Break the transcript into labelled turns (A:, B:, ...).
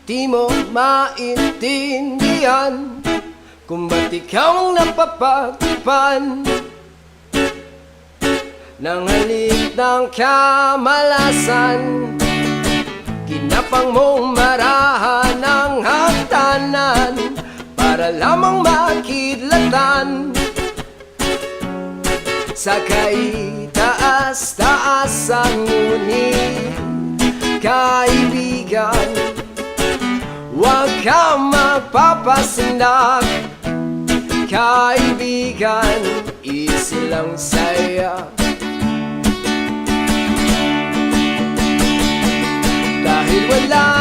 A: Di mo maintindihan kung ba't ikaw ang napapagpan ng halik ng kamalasan. Kinapang mong marahan ng hagdanan para lamang makidlatan sa kaitaas-taasan. Ngunit kaibigan, huwag ka magpapasindak. Kaibigan, easy lang saya. Dahil wala